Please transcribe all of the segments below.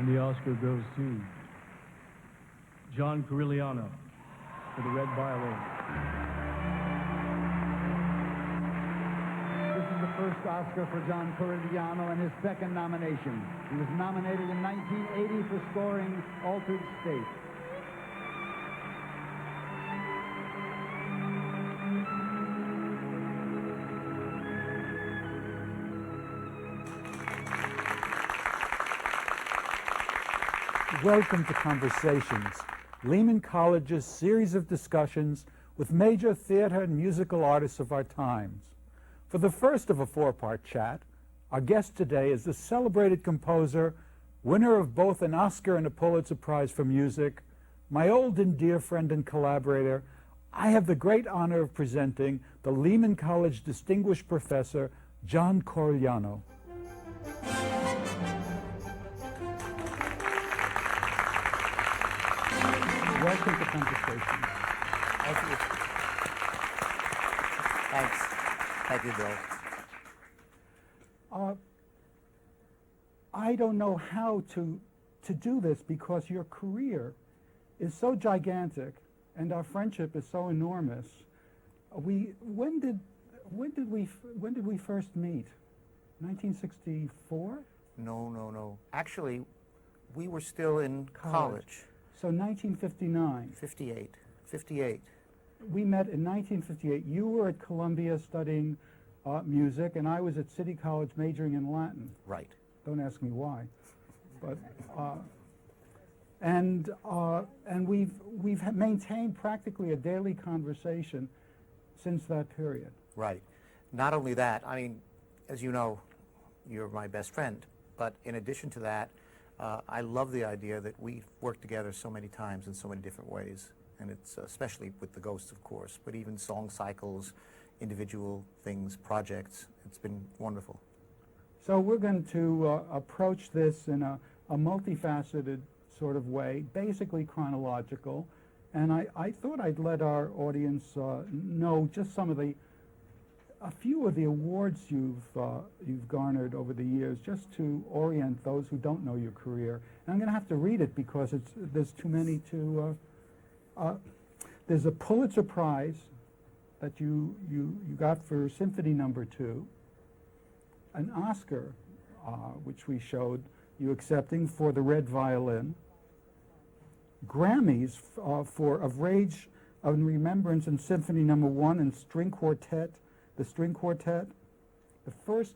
And the Oscar goes to John Corigliano for the Red Violin. This is the first Oscar for John Corigliano and his second nomination. He was nominated in 1980 for scoring Altered State. Welcome to Conversations, Lehman College's series of discussions with major theater and musical artists of our times. For the first of a four-part chat, our guest today is the celebrated composer, winner of both an Oscar and a Pulitzer Prize for music, my old and dear friend and collaborator. I have the great honor of presenting the Lehman College Distinguished Professor, John Corigliano. Welcome to Conversations. Thank you. Thanks. Thank you, Bill. I don't know how to do this because your career is so gigantic and our friendship is so enormous. When did we first meet? 1964? No. Actually, we were still in college. So 1959. 58. We met in 1958. You were at Columbia studying music, and I was at City College majoring in Latin. Right. Don't ask me why, but and we've maintained practically a daily conversation since that period. Right. Not only that, I mean, as you know, you're my best friend, but in addition to that, I love the idea that we've worked together so many times in so many different ways, and it's especially with the Ghosts, of course, but even song cycles, individual things, projects. It's been wonderful. So we're going to approach this in a multifaceted sort of way, basically chronological, and I thought I'd let our audience know just a few of the awards you've garnered over the years, just to orient those who don't know your career. And I'm going to have to read it because there's too many to. There's a Pulitzer Prize that you got for Symphony No. 2, an Oscar, which we showed you accepting for the Red Violin, Grammys for Of Rage and Remembrance in Symphony No. 1 and String Quartet. The String Quartet, the first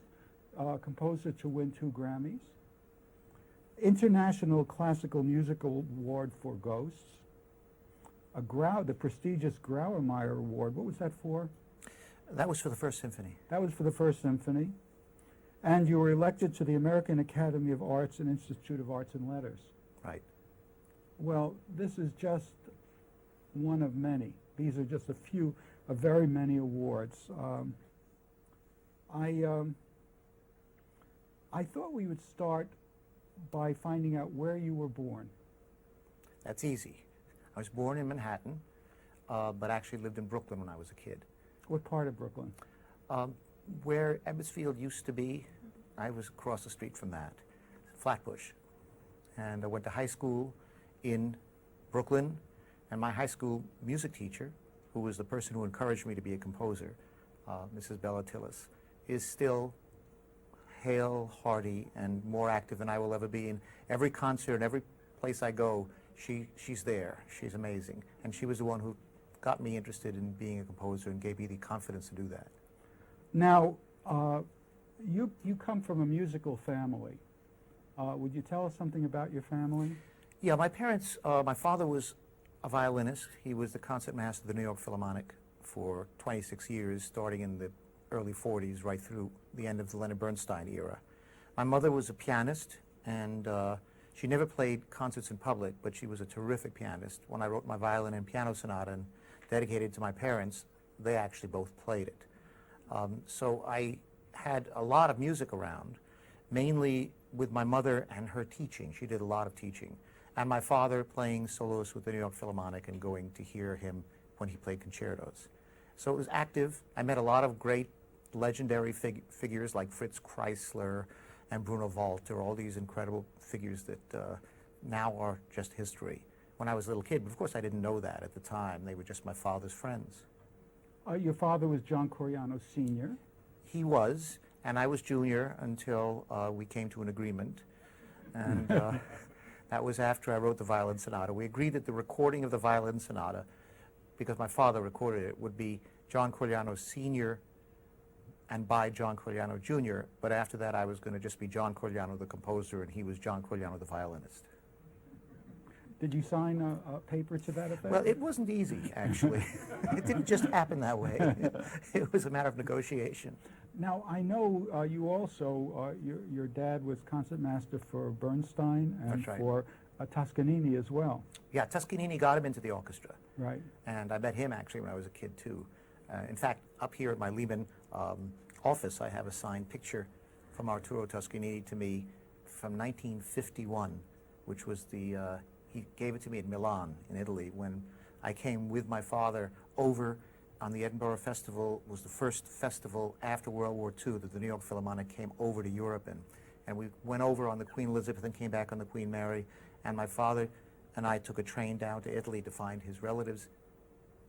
composer to win 2 Grammys, International Classical Musical Award for Ghosts, the prestigious Grauermeyer Award. What was that for? That was for the First Symphony. That was for the First Symphony. And you were elected to the American Academy of Arts and Institute of Arts and Letters. Right. Well, this is just one of many. These are just a few of very many awards. I thought we would start by finding out where you were born. That's easy. I was born in Manhattan, but actually lived in Brooklyn when I was a kid. What part of Brooklyn? Where Ebbsfield used to be, I was across the street from that, Flatbush. And I went to high school in Brooklyn, and my high school music teacher, who was the person who encouraged me to be a composer, Mrs. Bella Tillis, is still hale, hearty, and more active than I will ever be. In every concert and every place I go, she's there. She's amazing. And she was the one who got me interested in being a composer and gave me the confidence to do that. Now, you come from a musical family. Would you tell us something about your family? Yeah, my parents, my father was a violinist. He was the concertmaster of the New York Philharmonic for 26 years, starting in the early 40s, right through the end of the Leonard Bernstein era. My mother was a pianist, and she never played concerts in public, but she was a terrific pianist. When I wrote my violin and piano sonata and dedicated to my parents, they actually both played it. So I had a lot of music around, mainly with my mother and her teaching. She did a lot of teaching. And my father playing solos with the New York Philharmonic and going to hear him when he played concertos. So it was active. I met a lot of great legendary figures like Fritz Kreisler and Bruno Walter, all these incredible figures that now are just history. When I was a little kid, but of course I didn't know that at the time. They were just my father's friends. Your father was John Corigliano Sr. He was, and I was junior until we came to an agreement. And that was after I wrote the Violin Sonata. We agreed that the recording of the Violin Sonata, because my father recorded it, would be John Corigliano Sr. and by John Corigliano Jr., but after that I was going to just be John Corigliano the composer, and he was John Corigliano the violinist. Did you sign a paper to that effect? Well, it wasn't easy, actually. It didn't just happen that way. It was a matter of negotiation. Now, I know you also, your dad was concertmaster for Bernstein and That's right. for Toscanini as well. Yeah, Toscanini got him into the orchestra. Right. And I met him, actually, when I was a kid, too. In fact, up here at my Lehman office, I have a signed picture from Arturo Toscanini to me from 1951, which was the... he gave it to me at Milan in Italy when I came with my father over on the Edinburgh Festival. It was the first festival after World War II that the New York Philharmonic came over to Europe in. And we went over on the Queen Elizabeth and came back on the Queen Mary. And my father and I took a train down to Italy to find his relatives,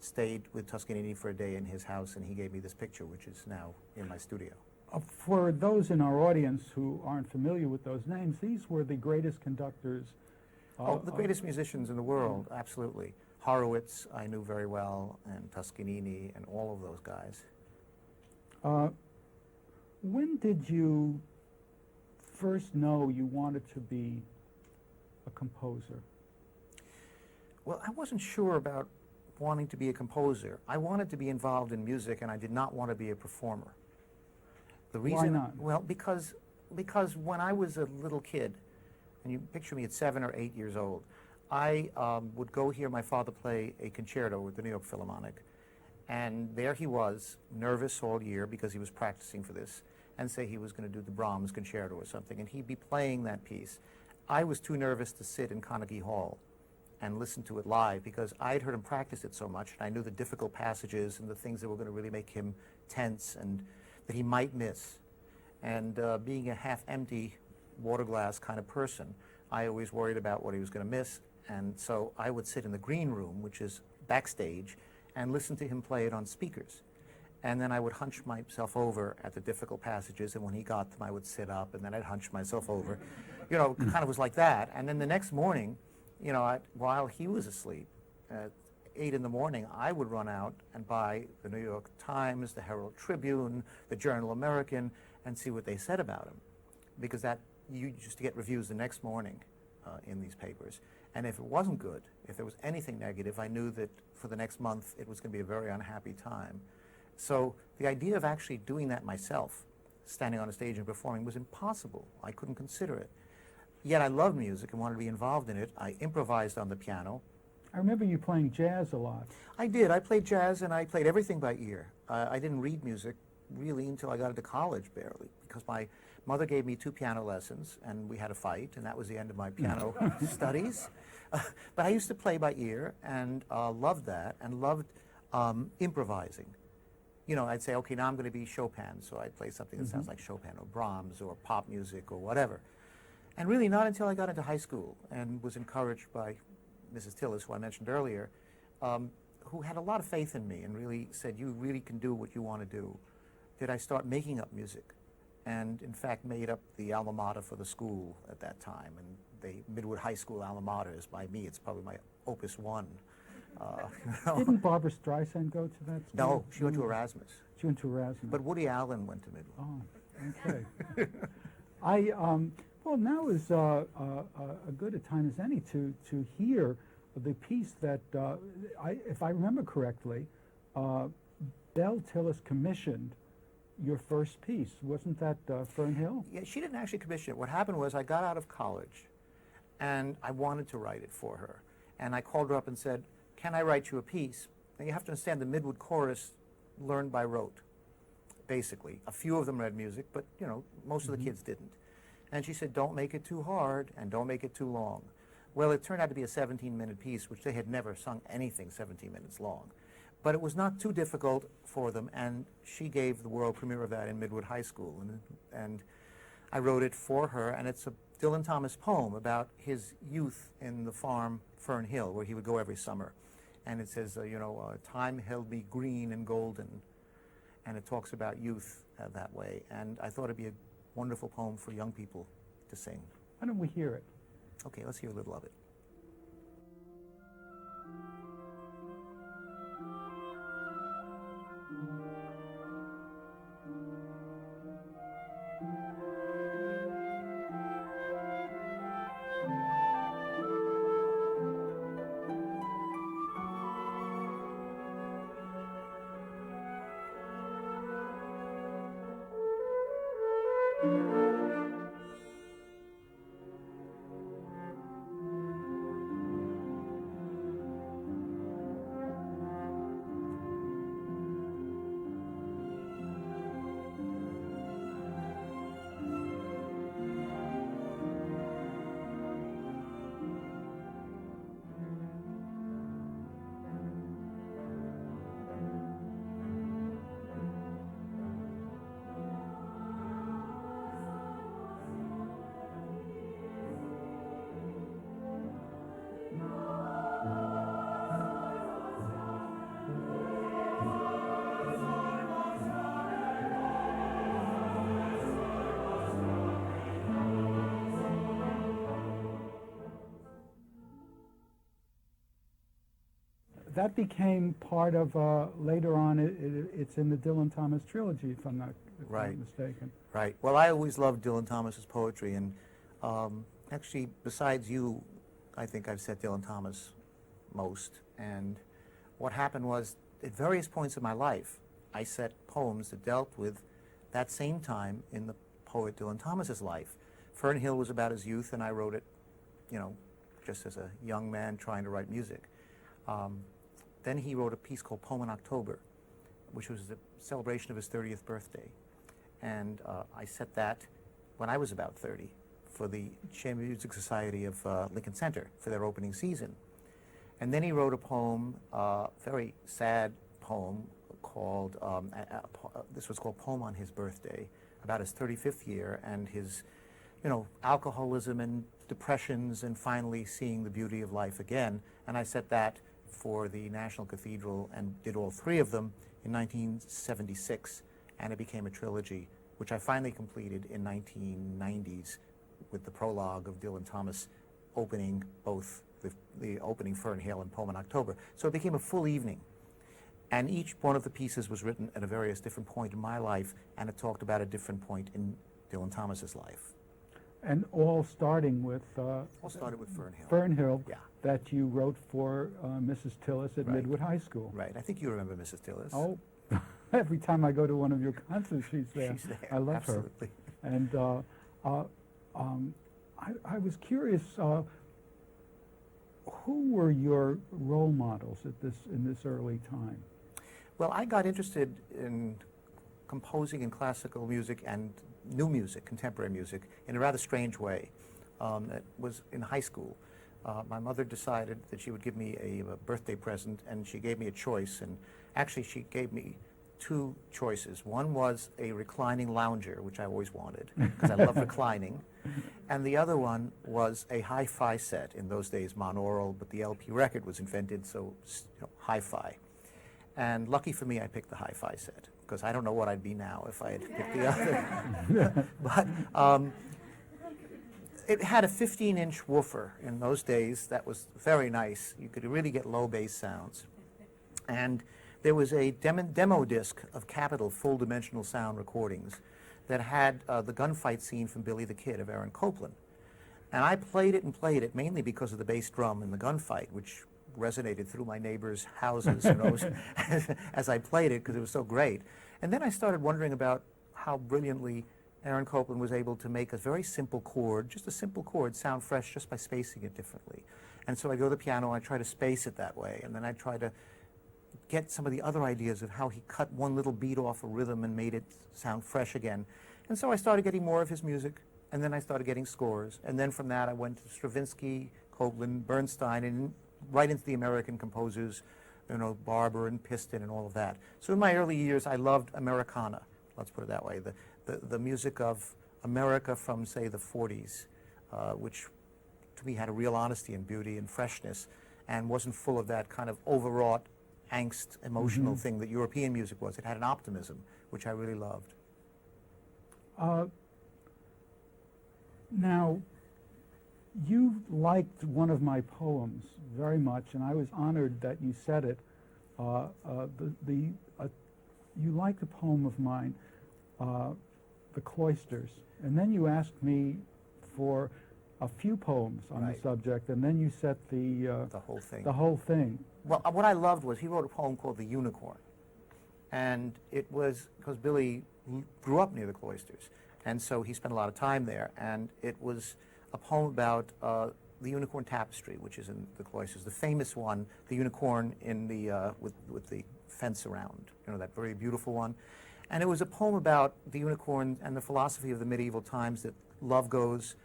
stayed with Toscanini for a day in his house, and he gave me this picture, which is now in my studio. For those in our audience who aren't familiar with those names, these were the greatest conductors. The greatest musicians in the world, absolutely. Horowitz, I knew very well, and Toscanini, and all of those guys. When did you first know you wanted to be a composer? Well, I wasn't sure about wanting to be a composer. I wanted to be involved in music, and I did not want to be a performer. The reason, Why not? Well, because when I was a little kid, and you picture me at 7 or 8 years old, I would go hear my father play a concerto with the New York Philharmonic, and there he was, nervous all year because he was practicing for this, and say he was going to do the Brahms concerto or something, and he'd be playing that piece. I was too nervous to sit in Carnegie Hall and listen to it live because I'd heard him practice it so much, and I knew the difficult passages and the things that were going to really make him tense and that he might miss. And being a half-empty water glass kind of person, I always worried about what he was going to miss, and so I would sit in the green room, which is backstage, and listen to him play it on speakers. And then I would hunch myself over at the difficult passages, and when he got them, I would sit up, and then I'd hunch myself over. You know, kind of was like that. And then the next morning, you know, while he was asleep, at 8 in the morning, I would run out and buy the New York Times, the Herald Tribune, the Journal American, and see what they said about him. Because that, you used to get reviews the next morning in these papers. And if it wasn't good, if there was anything negative, I knew that for the next month it was going to be a very unhappy time. So the idea of actually doing that myself, standing on a stage and performing, was impossible. I couldn't consider it. Yet I loved music and wanted to be involved in it. I improvised on the piano. I remember you playing jazz a lot. I did. I played jazz and I played everything by ear. I didn't read music really until I got into college, barely, because my mother gave me 2 piano lessons and we had a fight, and that was the end of my piano studies. But I used to play by ear and loved that, and loved improvising. You know, I'd say, okay, now I'm going to be Chopin, so I'd play something that sounds like Chopin or Brahms or pop music or whatever. And really not until I got into high school and was encouraged by Mrs. Tillis, who I mentioned earlier, who had a lot of faith in me and really said, you really can do what you want to do, did I start making up music. And in fact made up the alma mater for the school at that time. And the Midwood High School alma mater is, by me, it's probably my opus 1. You know? Didn't Barbara Streisand go to that school? No, she went to Erasmus. She went to Erasmus. But Woody Allen went to Midwood. Oh, okay. Well, now is a good a time as any to hear the piece that, if I remember correctly, Belle Tillis commissioned your first piece. Wasn't that Fern Hill? Yeah, she didn't actually commission it. What happened was I got out of college, and I wanted to write it for her. And I called her up and said, can I write you a piece? Now, you have to understand the Midwood chorus learned by rote, basically. A few of them read music, but, you know, most of the kids didn't. And she said, don't make it too hard and don't make it too long. Well, it turned out to be a 17-minute piece, which they had never sung anything 17 minutes long. But it was not too difficult for them, and she gave the world premiere of that in Midwood High School. And I wrote it for her, and it's a Dylan Thomas poem about his youth in the farm Fern Hill, where he would go every summer. And it says, time held me green and golden. And it talks about youth that way. And I thought it'd be a wonderful poem for young people to sing. Why don't we hear it? Okay, let's hear a little of it. That became part of, later on, it's in the Dylan Thomas trilogy, if I'm not mistaken. Right. Well, I always loved Dylan Thomas's poetry, and actually, besides you, I think I've said Dylan Thomas most. And what happened was, at various points in my life, I set poems that dealt with that same time in the poet Dylan Thomas's life. Fern Hill was about his youth, and I wrote it, just as a young man trying to write music. Then he wrote a piece called Poem in October, which was the celebration of his 30th birthday. And I set that when I was about 30 for the Chamber Music Society of Lincoln Center for their opening season. And then he wrote a poem, very sad poem, called, this was called Poem on His Birthday, about his 35th year and his, alcoholism and depressions and finally seeing the beauty of life again. And I set that for the National Cathedral and did all three of them in 1976, and it became a trilogy, which I finally completed in 1990s with the prologue of Dylan Thomas opening both the opening Fern Hill and Poem in October. So it became a full evening, and each one of the pieces was written at a various different point in my life, and it talked about a different point in Dylan Thomas's life. And all starting with All started with Fern Hill. Fern Hill, Yeah. that you wrote for Mrs. Tillis at Right. Midwood High School. Right. I think you remember Mrs. Tillis. Oh, every time I go to one of your concerts, she's there. She's there. I love Absolutely. her. And I was curious, who were your role models in this early time? Well, I got interested in composing in classical music and new music, contemporary music, in a rather strange way. It was in high school. My mother decided that she would give me a birthday present, and she gave me a choice. And actually, she gave me two choices. One was a reclining lounger, which I always wanted, because I love reclining. And the other one was a hi-fi set. In those days, monaural, but the LP record was invented, so hi-fi. And lucky for me, I picked the hi-fi set, because I don't know what I'd be now if I had picked the other. But it had a 15-inch woofer in those days. That was very nice. You could really get low bass sounds. And there was a demo disc of Capitol full-dimensional sound recordings that had the gunfight scene from Billy the Kid of Aaron Copland. And I played it mainly because of the bass drum in the gunfight, which resonated through my neighbors' houses as I played it, because it was so great. And then I started wondering about how brilliantly Aaron Copland was able to make a very simple chord, just a simple chord, sound fresh just by spacing it differently. And so I go to the piano, I try to space it that way, and then I try to get some of the other ideas of how he cut one little beat off a rhythm and made it sound fresh again. And so I started getting more of his music, and then I started getting scores. And then from that I went to Stravinsky, Copland, Bernstein, and right into the American composers, Barber and Piston and all of that. So in my early years, I loved Americana, let's put it that way, the music of America from, say, the 40s, which to me had a real honesty and beauty and freshness and wasn't full of that kind of overwrought angst, emotional thing that European music was. It had an optimism, which I really loved. Now, you liked one of my poems very much, and I was honored that you said it. You liked a poem of mine, The Cloisters, and then you asked me for a few poems on the subject, and then you set the whole thing. The whole thing. Well, what I loved was he wrote a poem called The Unicorn, and it was because Billy grew up near the Cloisters, and so he spent a lot of time there, and it was a poem about the Unicorn Tapestry, which is in the Cloisters, the famous one, the unicorn in the with the fence around, you know, that very beautiful one. And it was a poem about the unicorn and the philosophy of the medieval times, that love goes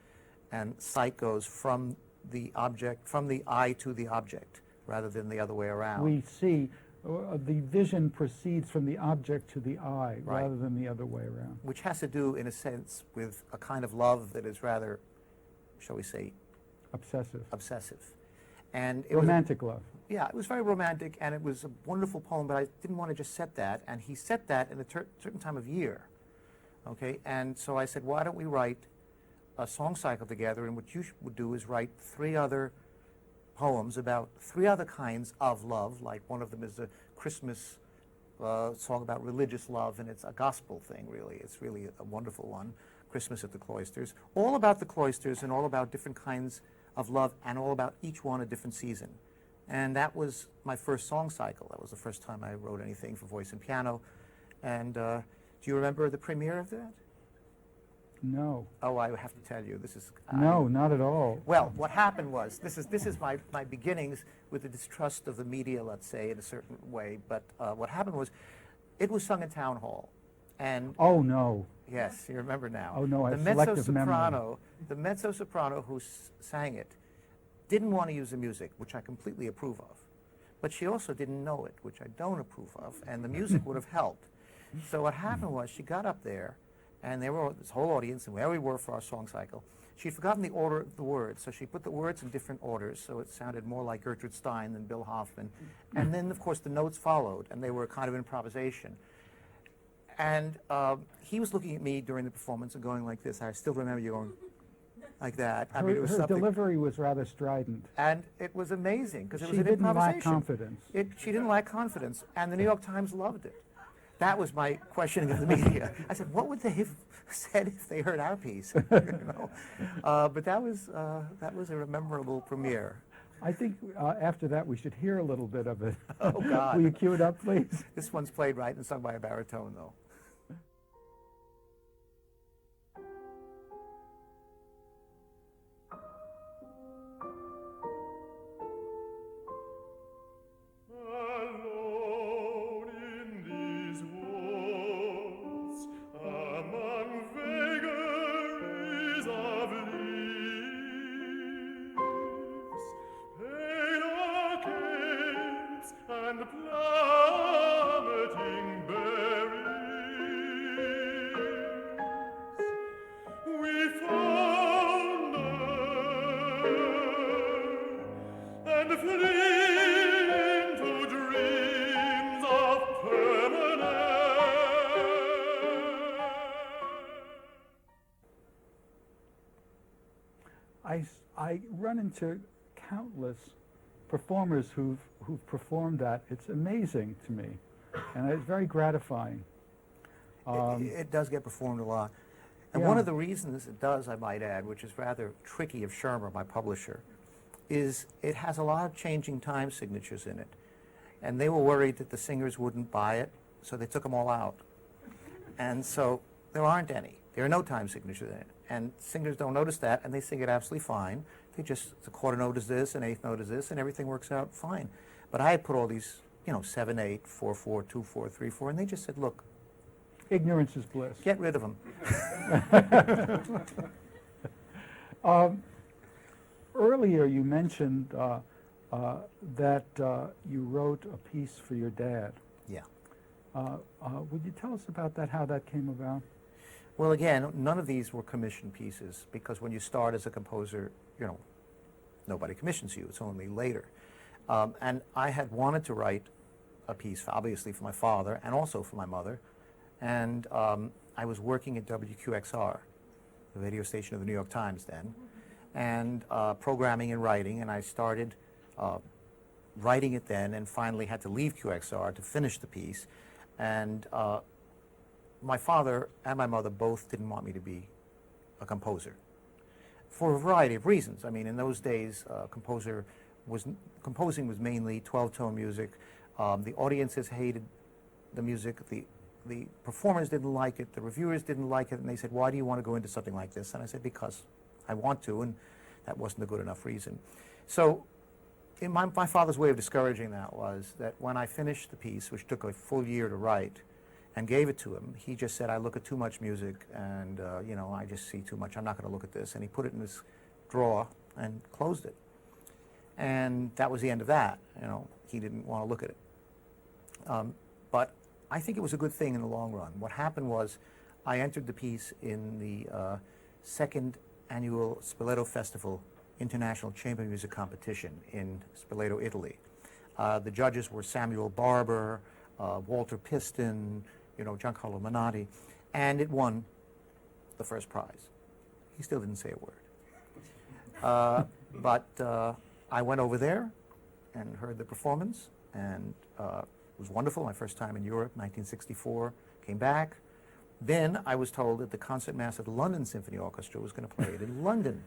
and sight goes from the object, from the eye to the object, rather than the other way around. We see the vision proceeds from the object to the eye, rather than the other way around. Which has to do, in a sense, with a kind of love that is rather, shall we say, obsessive. And it romantic love. Yeah, it was very romantic, and it was a wonderful poem, but I didn't want to just set that, and he set that in a certain time of year, okay? And so I said, why don't we write a song cycle together, and what you would do is write 3 other poems about 3 other kinds of love, like one of them is a Christmas song about religious love, and it's a gospel thing, really. It's really a wonderful one, Christmas at the Cloisters, all about the cloisters and all about different kinds of love, and all about each one a different season. And that was my first song cycle. That was the first time I wrote anything for voice and piano. And do you remember the premiere of that? No. Oh, I have to tell you, this is... No, not at all. Well, what happened was, this is my beginnings with the distrust of the media, let's say, in a certain way. But what happened was, it was sung in town hall. And oh, no. Yes, you remember now. Oh, no, I have selective memory. The mezzo-soprano who sang it didn't want to use the music, which I completely approve of. But she also didn't know it, which I don't approve of, and the music would have helped. So what happened was, she got up there, and there were this whole audience, and where we were for our song cycle. She'd forgotten the order of the words, so she put the words in different orders, so it sounded more like Gertrude Stein than Bill Hoffman. And then, of course, the notes followed, and they were kind of improvisation. And he was looking at me during the performance and going like this. I still remember you going like that. I mean, it was her something. Delivery was rather strident. And it was amazing, because it was She an didn't improvisation. lack confidence. She didn't lack confidence, and the New York Times loved it. That was my questioning of the media. I said, what would they have said if they heard our piece? You know? But that was a memorable premiere. I think after that we should hear a little bit of it. Oh, God. Will you cue it up, please? This one's played right and sung by a baritone, though. I run into countless performers who've performed that. It's amazing to me, and it's very gratifying. It does get performed a lot. And yeah. One of the reasons it does, I might add, which is rather tricky of Schirmer, my publisher, is it has a lot of changing time signatures in it. And they were worried that the singers wouldn't buy it, so they took them all out. And so there aren't any. There are no time signatures in it. And singers don't notice that, and they sing it absolutely fine. They just, the quarter note is this, an eighth note is this, and everything works out fine. But I had put all these, 7/8, 4/4, 2/4, 3/4, and they just said, look, ignorance is bliss. Get rid of them. Earlier you mentioned that you wrote a piece for your dad. Yeah. Would you tell us about that, how that came about? Well, again, none of these were commissioned pieces, because when you start as a composer, you know, nobody commissions you. It's only later. And I had wanted to write a piece, obviously for my father and also for my mother. And I was working at WQXR, the radio station of the New York Times then, and programming and writing. And I started writing it then, and finally had to leave QXR to finish the piece. And my father and my mother both didn't want me to be a composer, for a variety of reasons. I mean, in those days, composing was mainly 12-tone music. The audiences hated the music. The performers didn't like it. The reviewers didn't like it. And they said, "Why do you want to go into something like this?" And I said, "Because I want to," and that wasn't a good enough reason. So my father's way of discouraging that was that when I finished the piece, which took a full year to write, and gave it to him, he just said, "I look at too much music, and you know, I just see too much. I'm not going to look at this." And he put it in his drawer and closed it. And that was the end of that. You know, he didn't want to look at it. But I think it was a good thing in the long run. What happened was, I entered the piece in the second annual Spoleto Festival International Chamber Music Competition in Spoleto, Italy. The judges were Samuel Barber, Walter Piston, you know, Giancarlo Menotti, and it won the first prize. He still didn't say a word. But I went over there and heard the performance, and it was wonderful. My first time in Europe, 1964, came back. Then I was told that the concertmaster of the London Symphony Orchestra was going to play it in London.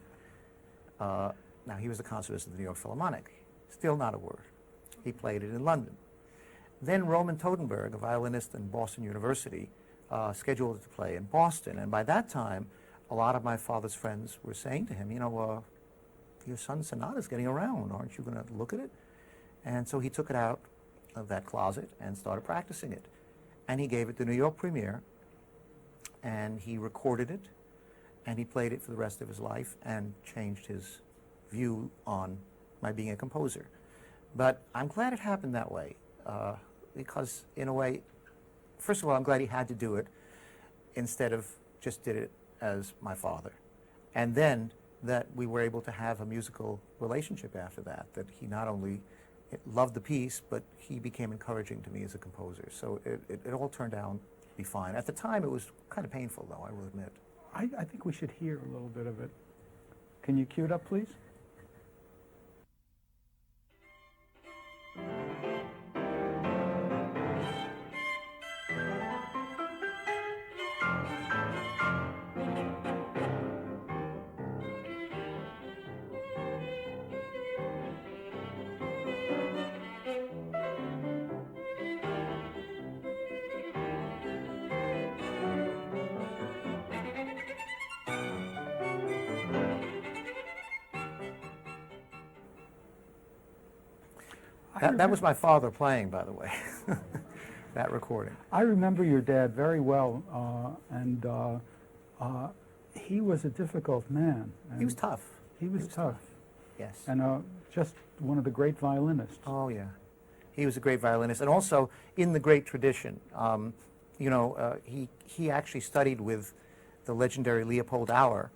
Now, he was the concertist of the New York Philharmonic. Still not a word. He played it in London. Then Roman Totenberg, a violinist in Boston University, scheduled it to play in Boston. And by that time, a lot of my father's friends were saying to him, "You know, your son's sonata's getting around. Aren't you going to look at it?" And so he took it out of that closet and started practicing it. And he gave it the New York premiere, and he recorded it, and he played it for the rest of his life and changed his view on my being a composer. But I'm glad it happened that way, because in a way, first of all, I'm glad he had to do it instead of just did it as my father. And then that we were able to have a musical relationship after that, that he not only loved the piece, but he became encouraging to me as a composer. So it all turned out to be fine. At the time, it was kind of painful, though, I will admit. I think we should hear a little bit of it. Can you cue it up, please? That was my father playing, by the way, that recording. I remember your dad very well, and he was a difficult man. He was tough. He was tough. Yes. And just one of the great violinists. Oh, yeah. He was a great violinist, and also in the great tradition. You know, he actually studied with the legendary Leopold Auer,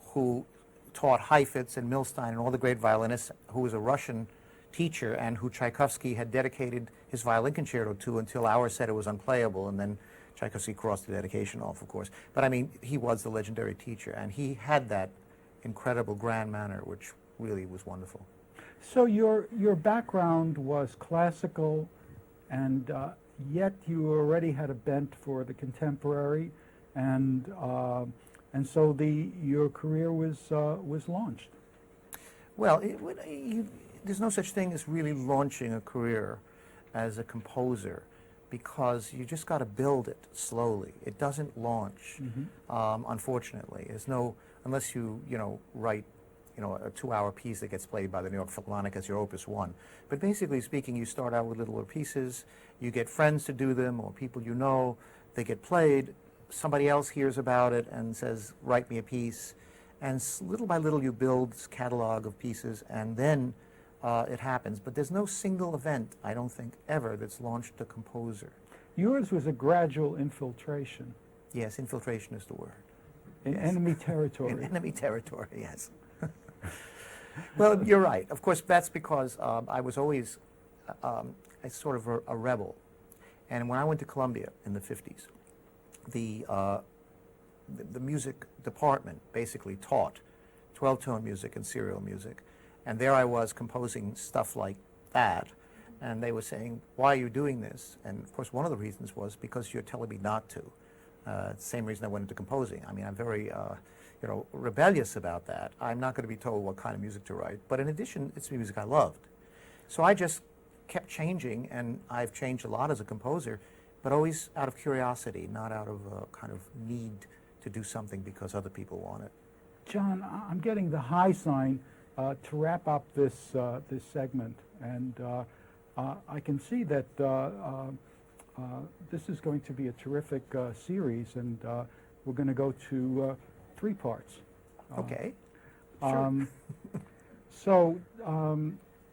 who taught Heifetz and Milstein and all the great violinists, who was a Russian teacher and who Tchaikovsky had dedicated his violin concerto to until Auer said it was unplayable, and then Tchaikovsky crossed the dedication off, of course. But I mean, he was the legendary teacher, and he had that incredible grand manner, which really was wonderful. So your background was classical, and yet you already had a bent for the contemporary, and so your career was launched. Well, there's no such thing as really launching a career as a composer, because you just got to build it slowly. It doesn't launch, unfortunately. There's no, unless you write a 2-hour piece that gets played by the New York Philharmonic as your Opus 1. But basically speaking, you start out with littler pieces, you get friends to do them, or people you know, they get played, somebody else hears about it and says, "Write me a piece," and little by little you build this catalog of pieces, and then it happens. But there's no single event, I don't think, ever that's launched a composer. Yours was a gradual infiltration. Yes, infiltration is the word. In Yes. enemy territory. In enemy territory, yes. Well, you're right. Of course, that's because I was always a sort of a rebel. And when I went to Columbia in the 50s, the music department basically taught 12-tone music and serial music. And there I was composing stuff like that. And they were saying, why are you doing this? And of course, one of the reasons was because you're telling me not to. Same reason I went into composing. I mean, I'm very, rebellious about that. I'm not going to be told what kind of music to write. But in addition, it's music I loved. So I just kept changing, and I've changed a lot as a composer, but always out of curiosity, not out of a kind of need to do something because other people want it. John, I'm getting the high sign to wrap up this this segment, and I can see that this is going to be a terrific series, and we're going to go to 3 parts. Okay. Sure. So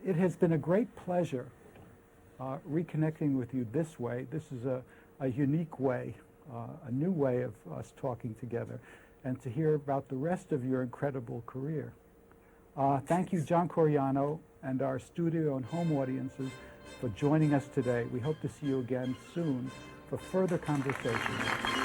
it has been a great pleasure reconnecting with you this way. This is a unique way, a new way of us talking together, and to hear about the rest of your incredible career. Thank you, John Corigliano, and our studio and home audiences for joining us today. We hope to see you again soon for further conversations.